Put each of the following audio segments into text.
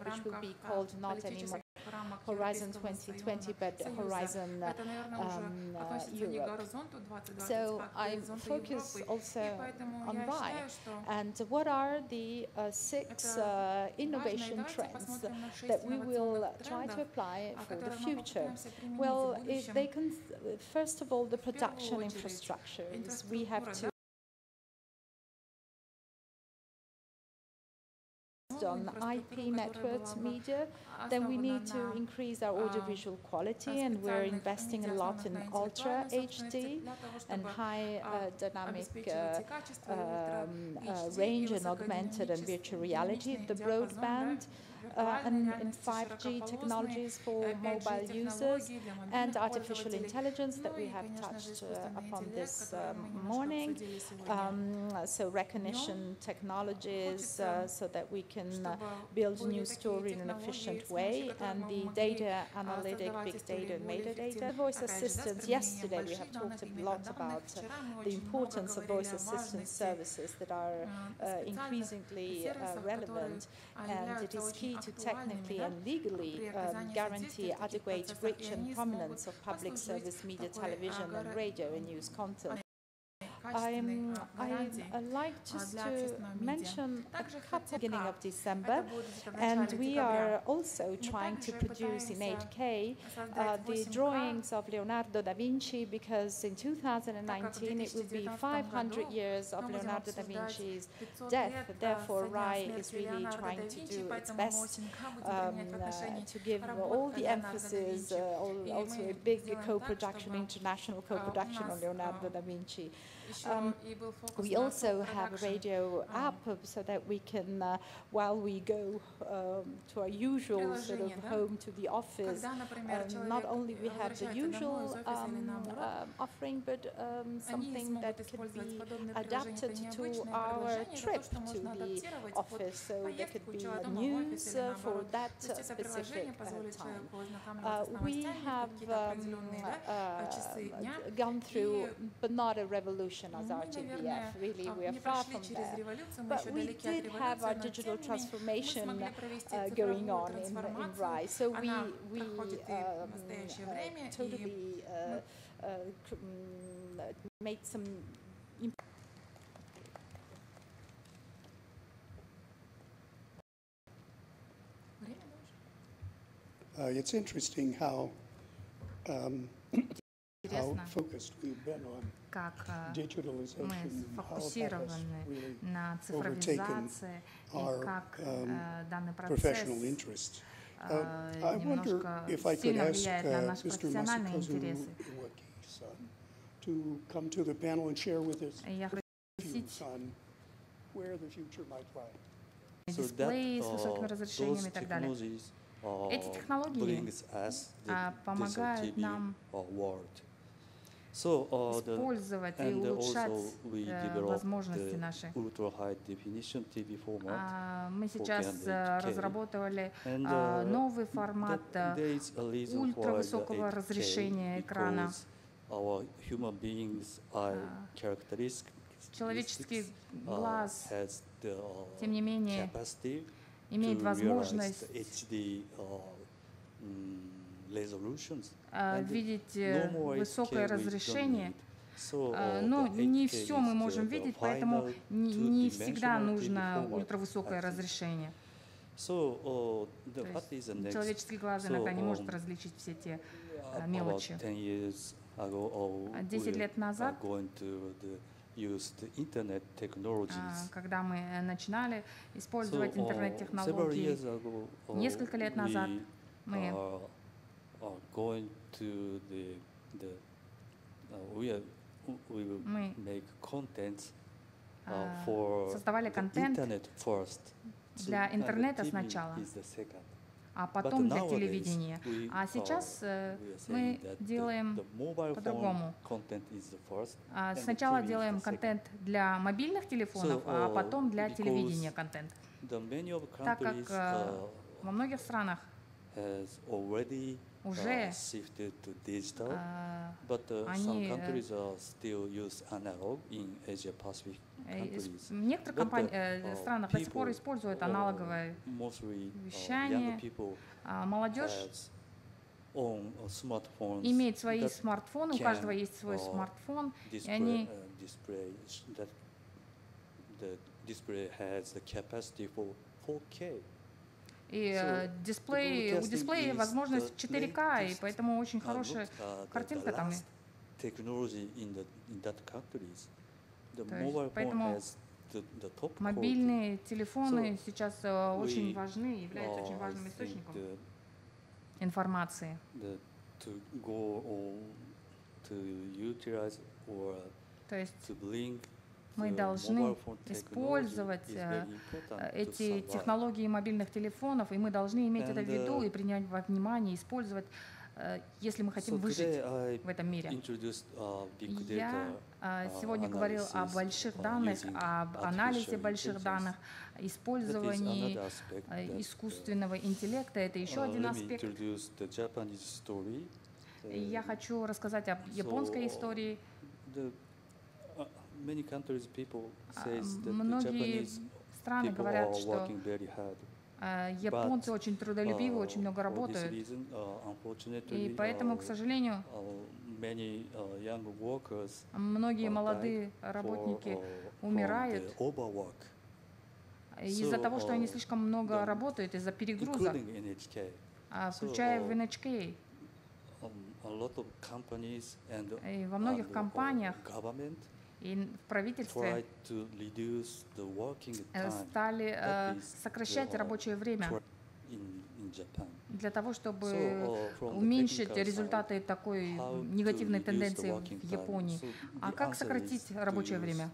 which will be called not anymore Horizon 2020, but Horizon Europe. So I focus also on why and what are the 6 innovation trends that we will try to apply for the future. Well, first of all, the production infrastructures. We have to on IP networked media, then we need to increase our audiovisual quality, and we're investing a lot in Ultra HD and high dynamic range and augmented and virtual reality, the broadband, and in 5G technologies for mobile users, and artificial intelligence that we have touched upon this morning. So recognition technologies so that we can build a new story in an efficient way, and the data analytic, big data and metadata. Voice assistants, yesterday we have talked a lot about the importance of voice assistance services that are increasingly relevant, and it is key to technically and legally guarantee adequate reach and prominence of public service media, television and radio and news content. I'd like just to mention a couple beginning of December, and we are also trying to produce in 8K the drawings of Leonardo da Vinci, because in 2019 it will be 500 years of Leonardo da Vinci's death. Therefore, RAI is really trying to do its best to give all the emphasis, also a big co-production, international co-production on Leonardo da Vinci. We also have a radio app so that we can, while we go to our usual sort of home to the office, not only we have the usual offering, but something that could be adapted to our trip to the office. So there could be news for that specific time. We have gone through, but not a revolution as RTBF, really, we are far from there. But we did have our digital transformation going on in RAI. So we totally made some it's interesting how focused we've been on digitalization, мы сфокусированы на цифровизации и как данный процесс немножко сильно влияет на наши профессиональные интересы. Я хочу спросить дисплеи с высокими разрешениями и так далее. Эти технологии помогают нам использовать и улучшать возможности наши. Мы сейчас разработали новый формат ультравысокого разрешения экрана. Человеческий глаз, тем не менее, имеет возможность видеть высокое разрешение, но не все мы можем видеть, поэтому не всегда нужно ультравысокое разрешение. То есть человеческий глаз иногда не может различить все те мелочи. 10 лет назад, когда мы начинали использовать интернет-технологии, несколько лет назад мы создавали контент для интернета сначала, а потом для телевидения. А сейчас мы делаем по-другому. Сначала делаем контент для мобильных телефонов, а потом для телевидения контент. Так как во многих странах уже они в некоторых странах до сих пор используют аналоговое вещание. Молодежь имеет свои смартфоны, у каждого есть свой смартфон, и они и у дисплея возможность 4К, и поэтому очень хорошая картинка там. Поэтому мобильные телефоны сейчас очень важны, являются очень важным источником информации. То есть мы должны использовать эти технологии мобильных телелефонов, и мы должны иметь это в виду и принять во внимание, использовать, если мы хотим выжить в этом мире. Я сегодня говорил о больших данных, об анализе больших данных, использовании искусственного интеллекта. Это еще один аспект. Я хочу рассказать об японской истории. Многие страны говорят, что японцы очень трудолюбивы, очень много работают. И поэтому, к сожалению, многие молодые работники умирают из-за того, что они слишком много работают, из-за перегруза, включая в NHK. И во многих компаниях и в правительстве стали сокращать рабочее время для того, чтобы уменьшить результаты такой негативной тенденции в Японии. А как сократить рабочее время?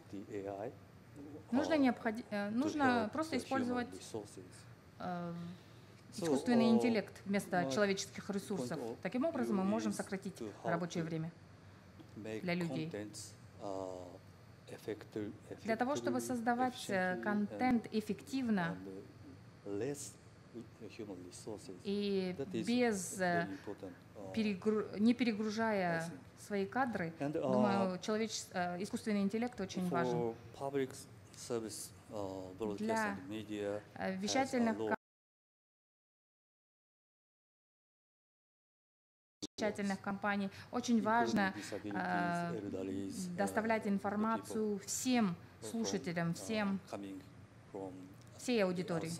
Нужно просто использовать искусственный интеллект вместо человеческих ресурсов. Таким образом, мы можем сократить рабочее время для людей. Для того, чтобы создавать контент эффективно и не перегружая свои кадры, думаю, искусственный интеллект очень важен. Для вещательных компаний очень важно доставлять информацию всем слушателям, всей аудитории.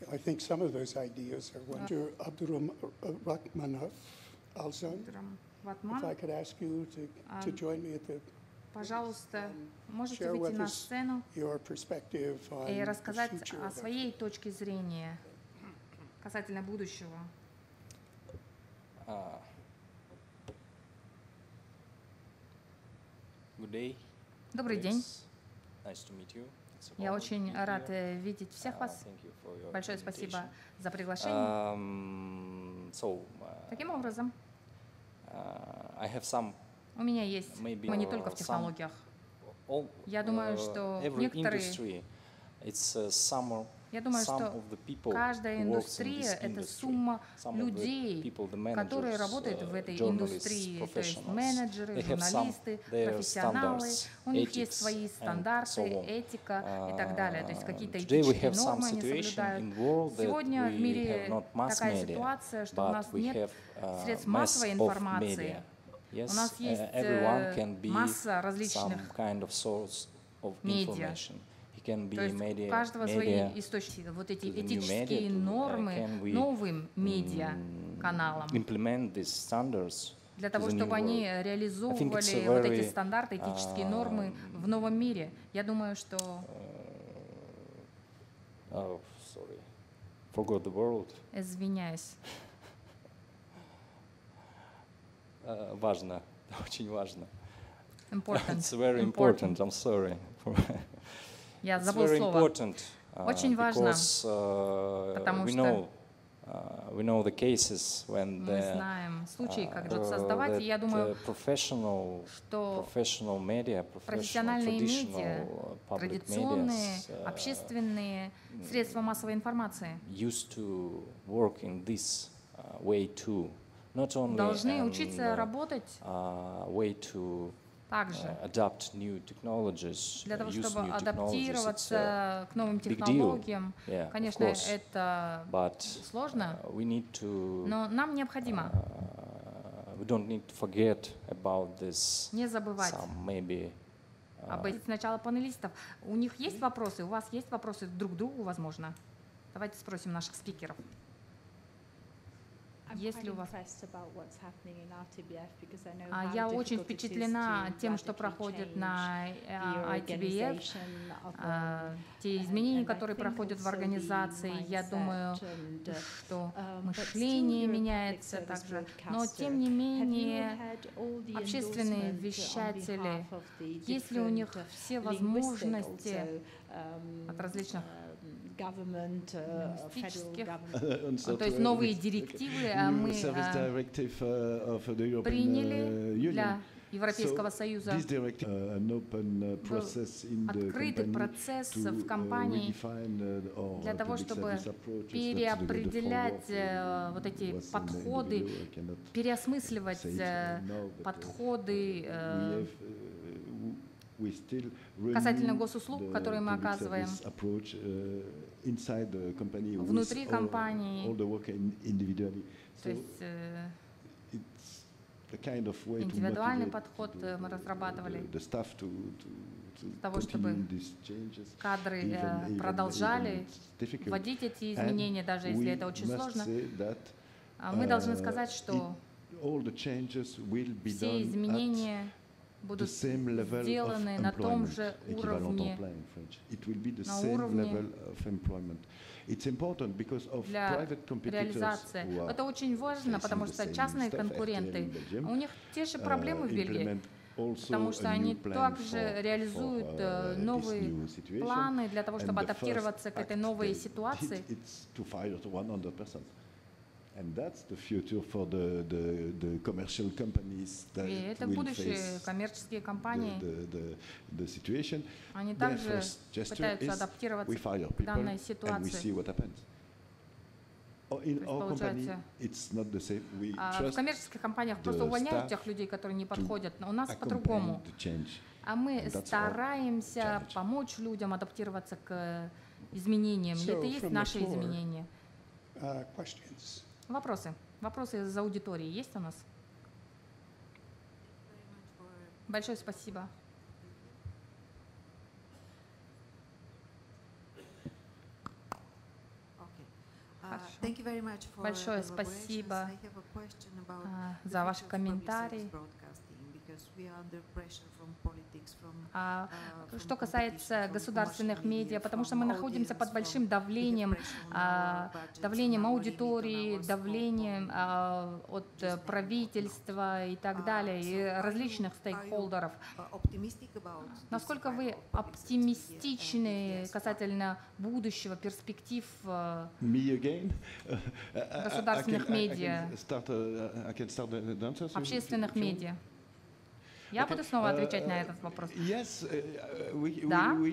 I think some of those ideas are under Abdurrahmanov Alzan. If I could ask you to join me at the Пожалуйста, можете выйти на сцену и рассказать о своей точке зрения касательно будущего. Добрый день. Я очень рад видеть всех вас. Большое спасибо за приглашение. Таким образом, у меня есть, мы не только в технологиях. Я думаю, что каждая индустрия — это сумма людей, которые работают в этой индустрии, то есть менеджеры, журналисты, профессионалы. У них есть свои стандарты, этика и так далее, то есть какие-то этические нормы они соблюдают. Сегодня в мире такая ситуация, что у нас нет средств массовой информации. У нас есть масса различных медиа. То есть у каждого свои источники, вот эти этические нормы новым медиа-каналам. Для того, чтобы они реализовывали вот эти стандарты, этические нормы в новом мире. Я думаю, что... Извиняюсь. Важно, очень важно. Important. It's very important, I'm sorry. Я забыл слово. Очень важно, потому что we know the cases when мы знаем случаи, как идут создавать, и я думаю, что профессиональные медиа, традиционные, общественные средства массовой информации должны учиться работать также для того, чтобы адаптироваться к новым технологиям. Конечно, это сложно, но нам необходимо не забывать об этих сначала панелистов. У них есть вопросы, у вас есть вопросы друг к другу, возможно? Давайте спросим наших спикеров. Если у вас... Я очень впечатлена тем, что проходит на ITBF, те изменения, которые проходят в организации. Я думаю, что мышление меняется также. Но, тем не менее, общественные вещатели, если у них все возможности от различных то есть новые директивы мы приняли для Европейского Союза. Открытый процесс в компании для того, чтобы переопределять вот эти подходы, переосмысливать подходы касательно госуслуг, которые мы оказываем внутри компании. То есть индивидуальный подход мы разрабатывали для того, чтобы кадры продолжали вводить эти изменения, даже если это очень сложно. Мы должны сказать, что все изменения будут сделаны на том же уровне, на уровне для реализации. Это очень важно, потому что частные конкуренты, у них те же проблемы в Бельгии, потому что они также реализуют новые планы для того, чтобы адаптироваться к этой новой ситуации. And that's the future for the commercial companies that это будущее коммерческие компании. The situation. Они также пытаются адаптироваться к данной ситуации. В коммерческих компаниях просто увольняют тех людей, которые не подходят, но у нас по-другому. А мы стараемся помочь людям адаптироваться к изменениям. Это и есть наши изменения. Вопросы? Вопросы из аудитории есть у нас? Большое спасибо. Большое спасибо за ваши комментарии. Что касается государственных медиа, потому что мы находимся под большим давлением, давлением аудитории, давлением от правительства и так далее, и различных стейкхолдеров. Насколько вы оптимистичны касательно будущего, перспектив государственных медиа, общественных медиа? Я буду снова отвечать на этот вопрос. Да, мы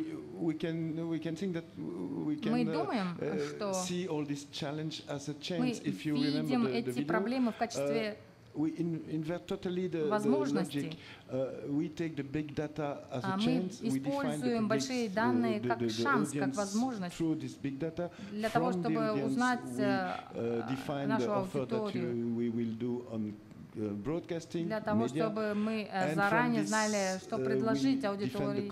думаем, что мы видим эти проблемы в качестве возможностей. Мы используем большие данные как шанс, как возможность для того, чтобы узнать нашу аудиторию, для того, чтобы мы заранее знали, что предложить аудитории.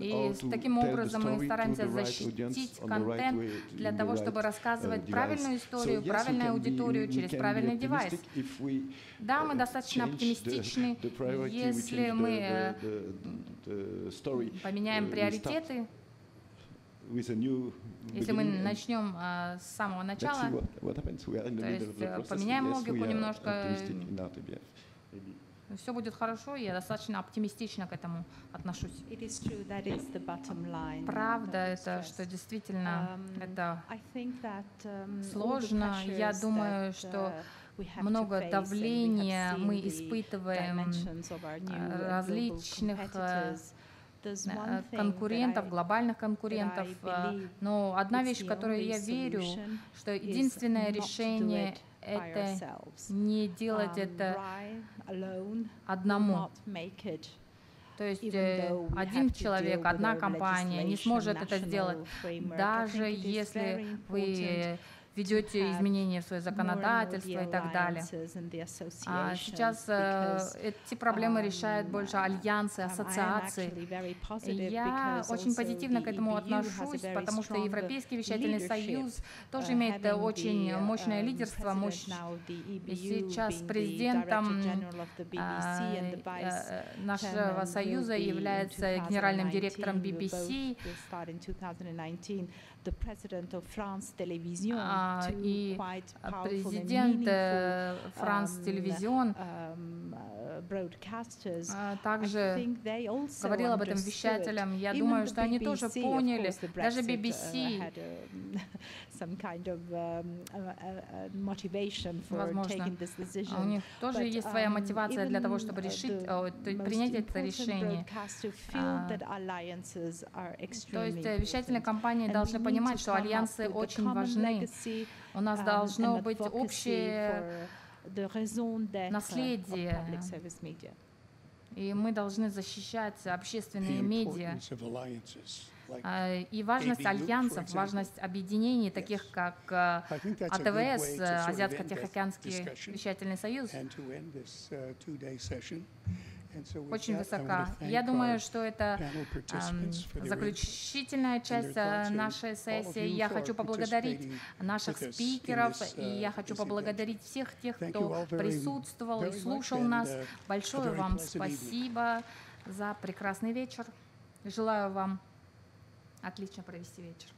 И таким образом мы стараемся защитить контент для того, чтобы рассказывать правильную историю, правильную аудиторию через правильный девайс. Да, мы достаточно оптимистичны, если мы поменяем приоритеты, если мы начнем с самого начала, то есть поменяем логику немножко, все будет хорошо, и я достаточно оптимистично к этому отношусь. Правда это, что действительно это сложно. Я думаю, что много давления мы испытываем различных конкурентов, глобальных конкурентов. Но одна вещь, в которую я верю, что единственное решение — это не делать это одному. То есть один человек, одна компания не сможет это сделать, даже если вы ведете изменения в свое законодательство и так далее. А сейчас эти проблемы решают больше альянсы, ассоциации. Я очень позитивно к этому отношусь, потому что Европейский вещательный союз тоже имеет очень мощное лидерство. И сейчас президентом нашего союза является генеральным директором BBC. И президент France Television также говорил об этом вещателям. Я думаю, что они тоже поняли, даже BBC, возможно, у них тоже есть своя мотивация для того, чтобы принять это решение. То есть вещательные компании должны понимать, что альянсы очень важны. У нас должно быть общее наследие, и мы должны защищать общественные медиа. И важность альянсов, важность объединений, таких как АТВС, Азиатско-Тихоокеанский вещательный союз, очень высока. Я думаю, что это заключительная часть нашей сессии. Я хочу поблагодарить наших спикеров, и я хочу поблагодарить всех тех, кто присутствовал и слушал нас. Большое вам спасибо за прекрасный вечер. Желаю вам отлично провести вечер.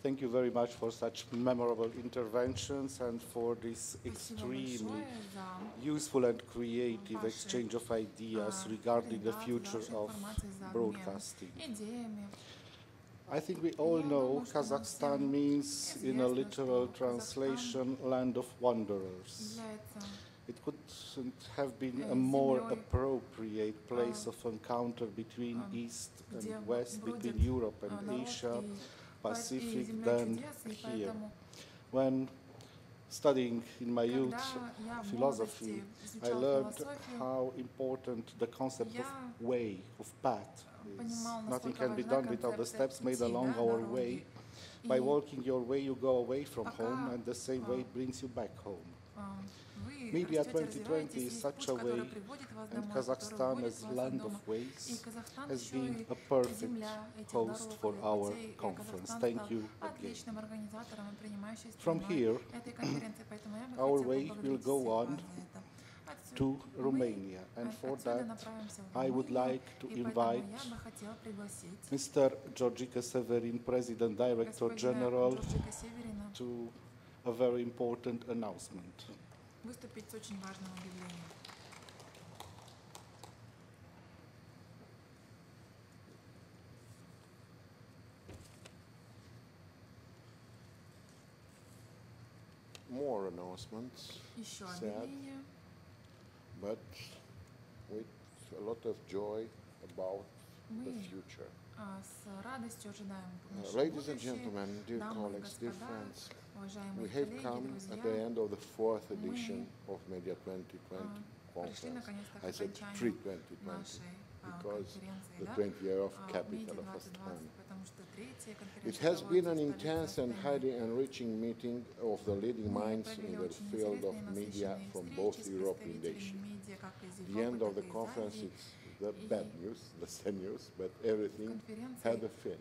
Thank you very much for such memorable interventions and for this extremely useful and creative exchange of ideas regarding the future of broadcasting. I think we all know Kazakhstan means, in a literal translation, land of wanderers. It couldn't have been a more appropriate place of encounter between East and West, between Europe and Asia Pacific than here. When studying in my youth philosophy, I learned how important the concept of way, of path is. Nothing can be done without the steps made along our way. By walking your way, you go away from home, and the same way brings you back home. Media 2020 is such a way, and Kazakhstan as land of ways has been a perfect host for our conference. Thank you again. From here, our way will go on to Romania, and for that I would like to invite Mr. Georgica Severin, President Director General, to a very important announcement. Выступить с очень важным объявлением. More announcements, sad, but with a lot of joy about the future. Ladies and gentlemen, dear colleagues, dear friends, we have come at the end of the 4th edition of Media 2020 conference. I said pre-2020 because the 20th year of capital of Astana. It has been an intense and highly enriching meeting of the leading minds in the field of media from both Europe and Asia. The end of the conference is the bad news, the sad news, but everything had a finish.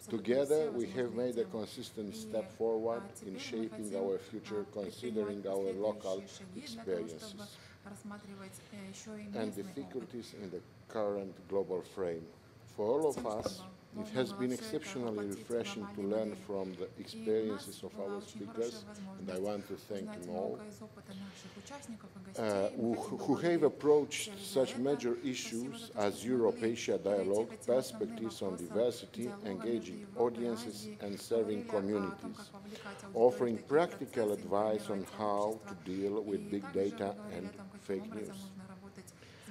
Together, we have made a consistent step forward in shaping our future, considering our local experiences and difficulties in the current global frame. For all of us, it has been exceptionally refreshing to learn from the experiences of our speakers, and I want to thank them all, who have approached such major issues as Europe-Asia dialogue, perspectives on diversity, engaging audiences and serving communities, offering practical advice on how to deal with big data and fake news.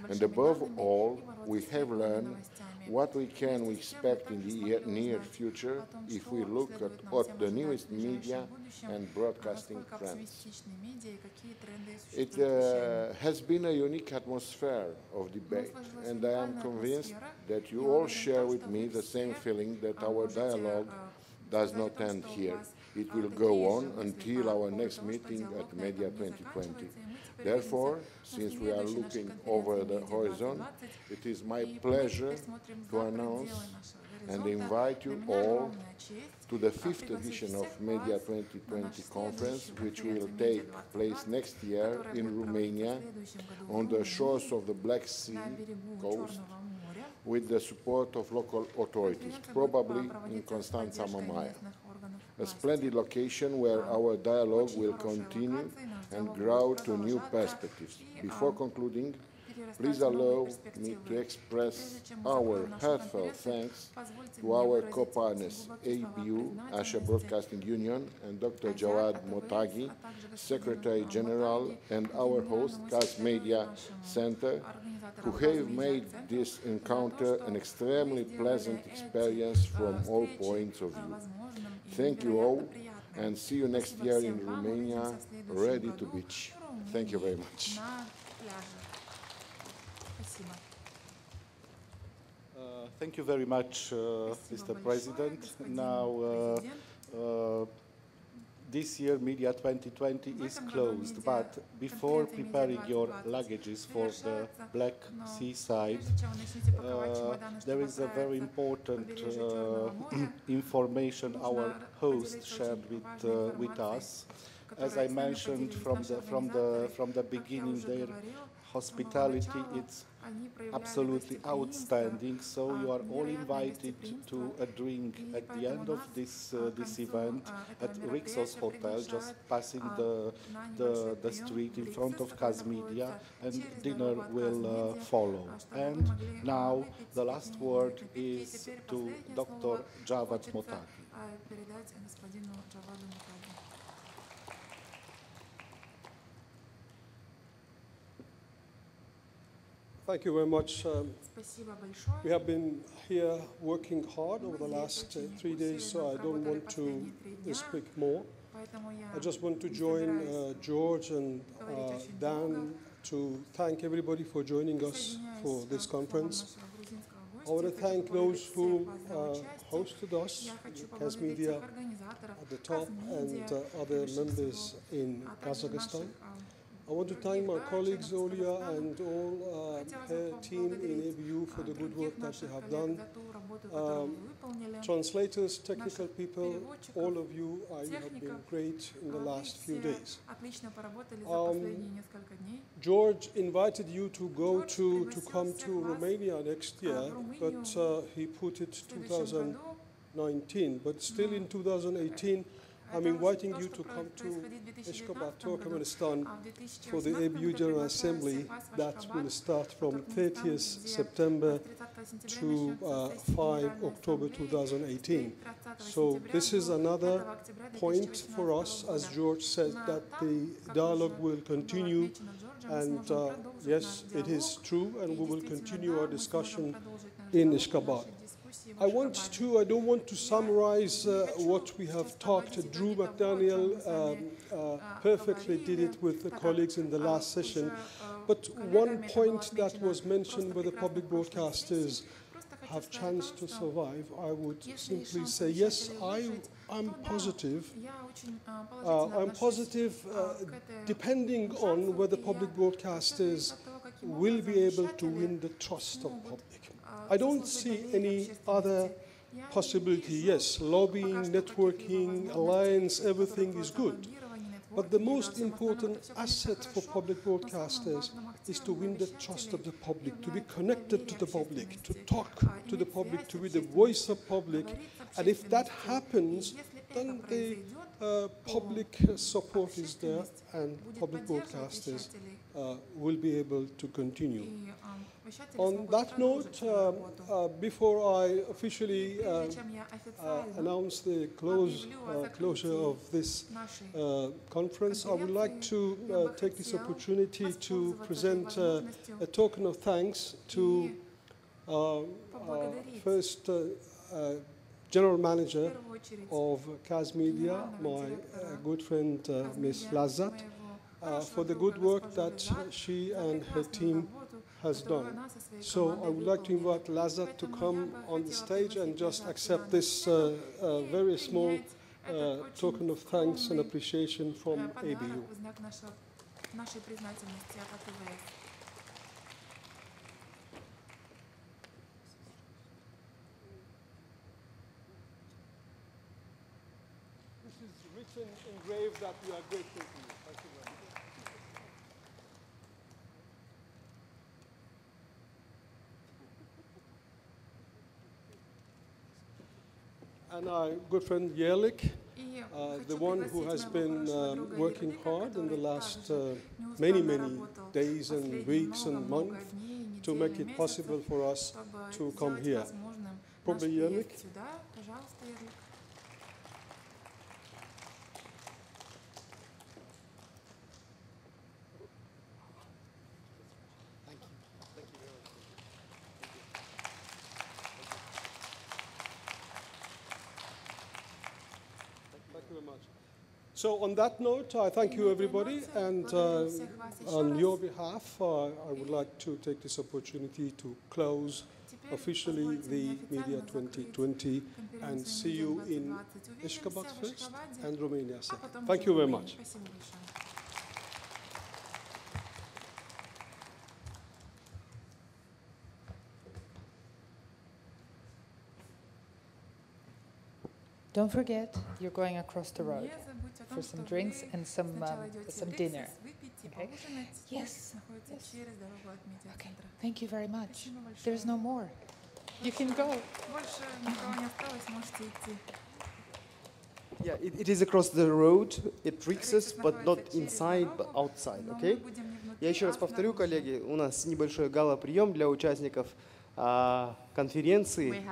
And above all, we have learned what we can expect in the near future if we look at the newest media and broadcasting trends. It has been a unique atmosphere of debate, and I am convinced that you all share with me the same feeling that our dialogue does not end here. It will go on until our next meeting at Media 2020. Therefore, since we are looking over the horizon, it is my pleasure to announce and invite you all to the 5th edition of Media 2020 conference, which will take place next year in Romania on the shores of the Black Sea coast with the support of local authorities, probably in Constanța Mamaia. A splendid location where our dialogue will continue and grow to new perspectives. Before concluding, please allow me to express our heartfelt thanks to our co-partners, ABU, Asia Broadcasting Union, and Dr. Jawad Motagi, Secretary General, and our host, CAS Media Center, who have made this encounter an extremely pleasant experience from all points of view. Thank you all, and see you next year in Romania, ready to beach. Thank you very much. Thank you very much, Mr. President. Now, this year, Media 2020 is closed, but before preparing your luggages for the Black Sea side, there is a very important information our host shared with us. As I mentioned from the beginning, their hospitality is absolutely outstanding. So you are all invited to a drink at the end of this event at Rixos Hotel, just passing the street in front of CAS Media, and dinner will follow. And now the last word is to Dr. Jawad Motagi. Thank you very much. We have been here working hard over the last 3 days, so I don't want to speak more. I just want to join George and Dan to thank everybody for joining us for this conference. I want to thank those who hosted us, CAS Media at the top, and other members in Kazakhstan. I want to thank my colleagues, Olia, and all her team in ABU for the good work that they have done. Translators, technical people, all of you, you have been great in the last few days. George invited you to come to Romania next year, but he put it 2019. But still in 2018, I'm inviting you to come to Ashgabat, Turkmenistan, for the ABU General Assembly that will start from 30th September to 5 October 2018. So this is another point for us, as George said, that the dialogue will continue. And yes, it is true, and we will continue our discussion in Ashgabat. I don't want to summarize what we have talked. Drew McDaniel perfectly did it with the colleagues in the last session. But one point that was mentioned where the public broadcasters have chance to survive, I would simply say, yes, I'm positive. I'm positive depending on whether public broadcasters will be able to win the trust of public. I don't see any other possibility, yes, lobbying, networking, alliance, everything is good. But the most important asset for public broadcasters is to win the trust of the public, to be connected to the public, to talk to the public, to be the voice of public. And if that happens, then the public support is there and public broadcasters will be able to continue. On that note, before I officially announce the closure of this conference, I would like to take this opportunity to present a token of thanks to first General Manager of CAS Media, my good friend Ms. Lazat, for the good work that she and her team has done. So I would like to invite Lazat to come on the stage and just accept this very small token of thanks and appreciation from ABU. This is written, engraved that we are grateful to you. Thank you very much. And our good friend Yelik, the one who has been working hard in the last many days and weeks and months to make it possible for us to come here. Probably Yelik. So on that note, I thank you everybody, and on your behalf, I would like to take this opportunity to close officially the Media 2020 and see you in Ashgabat first and Romania second. Thank you very much. Don't forget, you're going across the road for some drinks and some dinner. Okay? Yes. Okay. Thank you very much. There's no more. You can go. Yeah, it is across the road. It tricks us, but not inside, but outside. Okay? Я еще раз повторю, коллеги, у нас небольшой гала-прием для участников конференции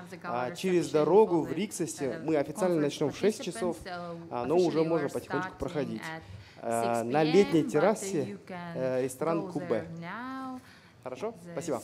через дорогу в Риксосе. Мы официально начнем в 6 часов, но уже можно потихонечку проходить. На летней террасе ресторан Кубе. Хорошо? Спасибо.